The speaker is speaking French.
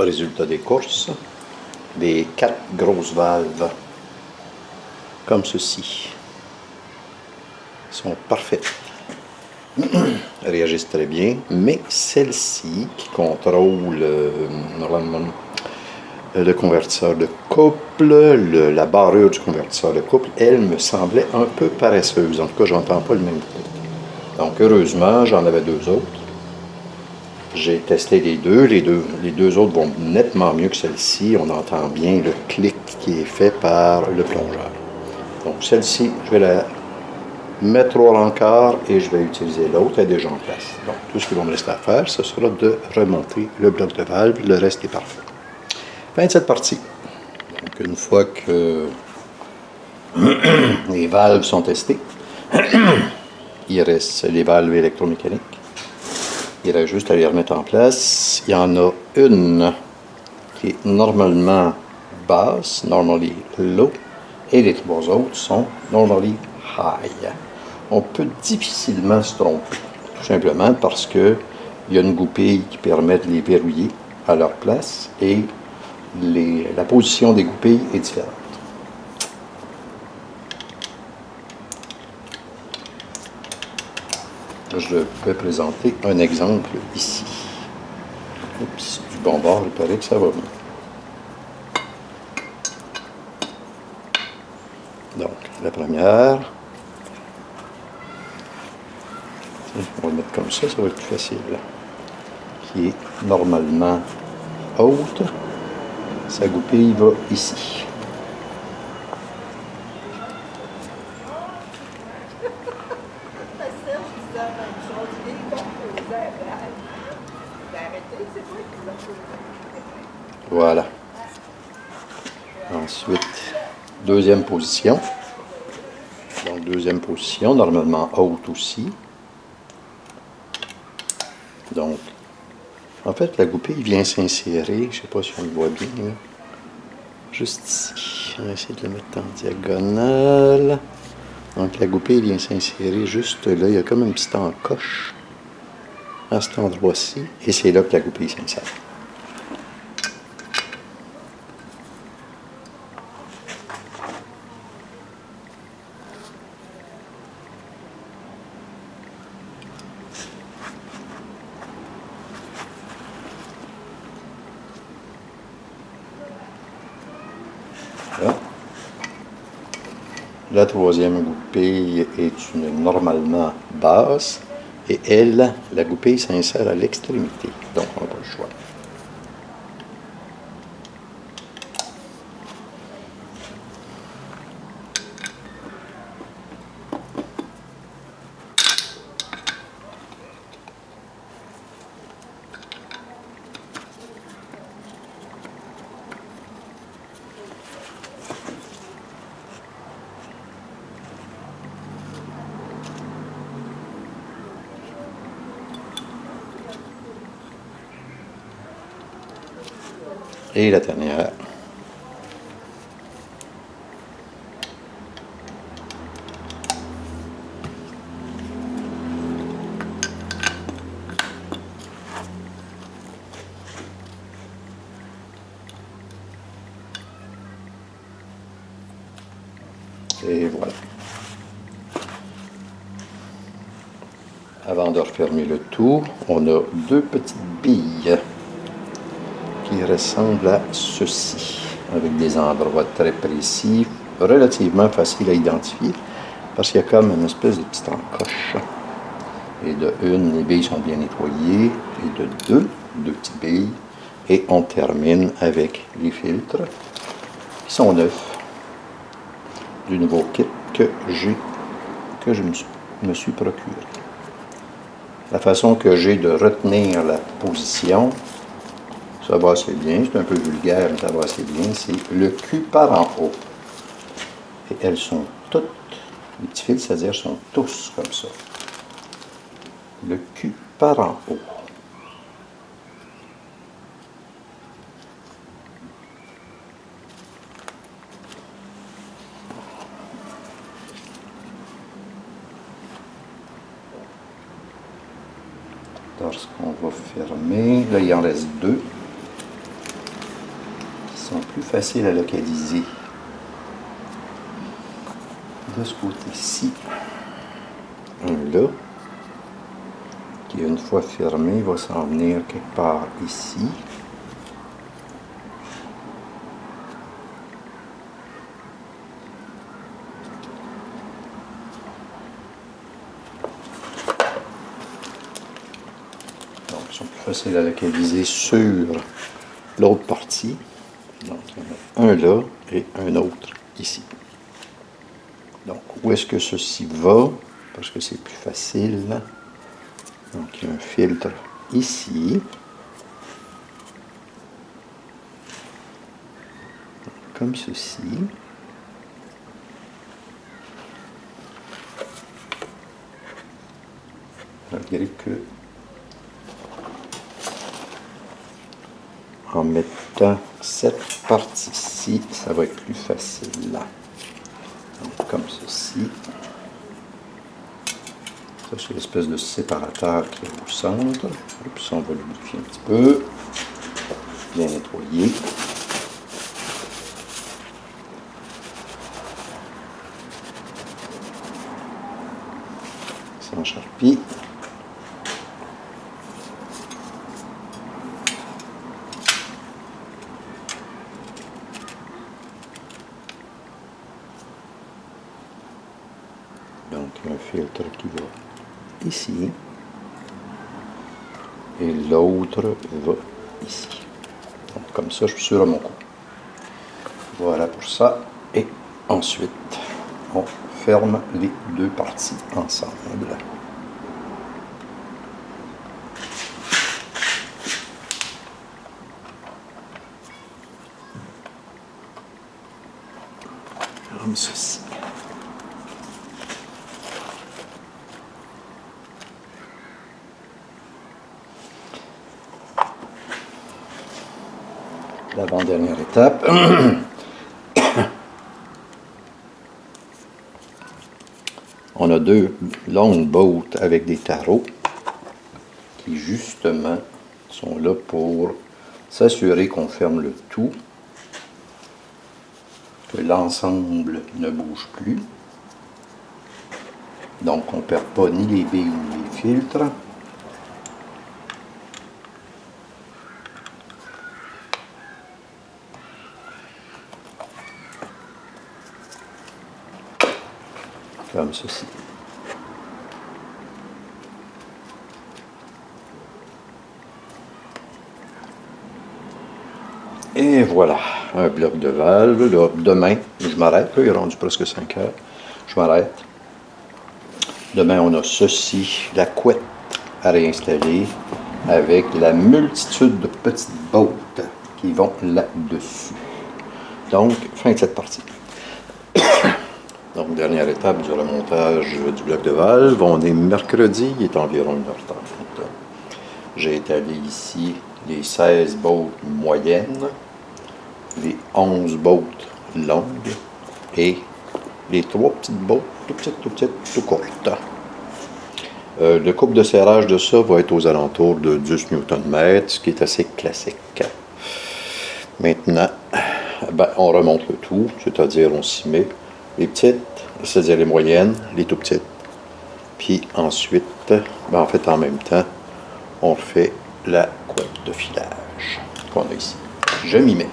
Résultat des courses, des 4 grosses valves, comme ceci, sont parfaites. Réagissent très bien, mais celle-ci qui contrôle le convertisseur de couple, la barrure du convertisseur de couple, elle me semblait un peu paresseuse. En tout cas, j'entends pas le même bruit. Donc, heureusement, j'en avais 2 autres. J'ai testé les deux. Les deux autres vont nettement mieux que celle-ci. On entend bien le clic qui est fait par le plongeur. Donc, celle-ci, je vais la mettre au rencard et je vais utiliser l'autre. Elle est déjà en place. Donc, tout ce qu'il va me rester à faire, ce sera de remonter le bloc de valve. Le reste est parfait. Fin de cette partie. Donc, une fois que les valves sont testées, il reste les valves électromécaniques. Il reste juste à les remettre en place. Il y en a une qui est normalement basse, normally low, et les 3 autres sont normally high. On peut difficilement se tromper, tout simplement parce qu'il y a une goupille qui permet de les verrouiller à leur place et la position des goupilles est différente. Je vais présenter un exemple ici. Oups, du bon bord, il paraît que ça va bien. Donc, la première, on va le mettre comme ça va être plus facile. Qui est normalement haute, sa goupille va ici. Voilà. Ensuite, deuxième position. Donc, deuxième position, normalement haute aussi. Donc, en fait, la goupille vient s'insérer, je ne sais pas si on le voit bien, là. Juste ici. On va essayer de le mettre en diagonale. Donc, la goupille vient s'insérer juste là. Il y a comme une petite encoche à cet endroit-ci. Et c'est là que la goupille s'insère. Voilà. La troisième goupille est normalement basse et elle, la goupille s'insère à l'extrémité. Donc, on n'a pas le choix. Et la dernière. Et voilà. Avant de refermer le tout, on a 2 petites billes qui ressemblent à ceci, avec des endroits très précis, relativement faciles à identifier, parce qu'il y a comme une espèce de petite encoche. Et de une, les billes sont bien nettoyées, et de deux petites billes, et on termine avec les filtres, qui sont neufs, du nouveau kit que je me suis procuré. La façon que j'ai de retenir la position, ça va assez bien, c'est un peu vulgaire, mais ça va assez bien, c'est le cul par en haut. Et elles sont toutes, les petits fils, c'est-à-dire sont tous comme ça. Le cul par en haut. Lorsqu'on va fermer, là il en reste 2. sont plus faciles à localiser. De ce côté-ci, un là, qui une fois fermé va s'en venir quelque part ici. Donc, ils sont plus faciles à localiser sur l'autre partie. Donc, il y en a un là et un autre ici. Donc, où est-ce que ceci va? Parce que c'est plus facile. Donc, il y a un filtre ici. Comme ceci. Malgré que, en mettant cette partie-ci, ça va être plus facile. Donc, comme ceci. Ça, c'est l'espèce de séparateur qui est au centre. Et puis ça, on va lubrifier un petit peu. Bien nettoyer. Sans charpie. Donc, un filtre qui va ici. Et l'autre va ici. Donc, comme ça, je suis sûr à mon coup. Voilà pour ça. Et ensuite, on ferme les deux parties ensemble. Comme ceci. L'avant-dernière étape. On a deux longues bottes avec des tarots qui justement sont là pour s'assurer qu'on ferme le tout, que l'ensemble ne bouge plus. Donc on ne perd pas ni les billes ni les filtres. Comme ceci. Et voilà, un bloc de valve. Là, demain, je m'arrête. Là, il est rendu presque 5 heures. Je m'arrête. Demain, on a ceci, la couette à réinstaller avec la multitude de petites bottes qui vont là-dessus. Donc, fin de cette partie. Donc, dernière étape du remontage du bloc de valve. On est mercredi, il est environ 1h30. J'ai étalé ici les 16 bottes moyennes, les 11 bottes longues et les 3 petites bottes tout petites, tout courtes. Le couple de serrage de ça va être aux alentours de 10 Nm, ce qui est assez classique. Maintenant, on remonte le tout, c'est-à-dire on s'y met les petites, c'est-à-dire les moyennes, les tout petites. Puis ensuite, en fait, en même temps, on refait la couette de filage qu'on a ici. Je m'y mets.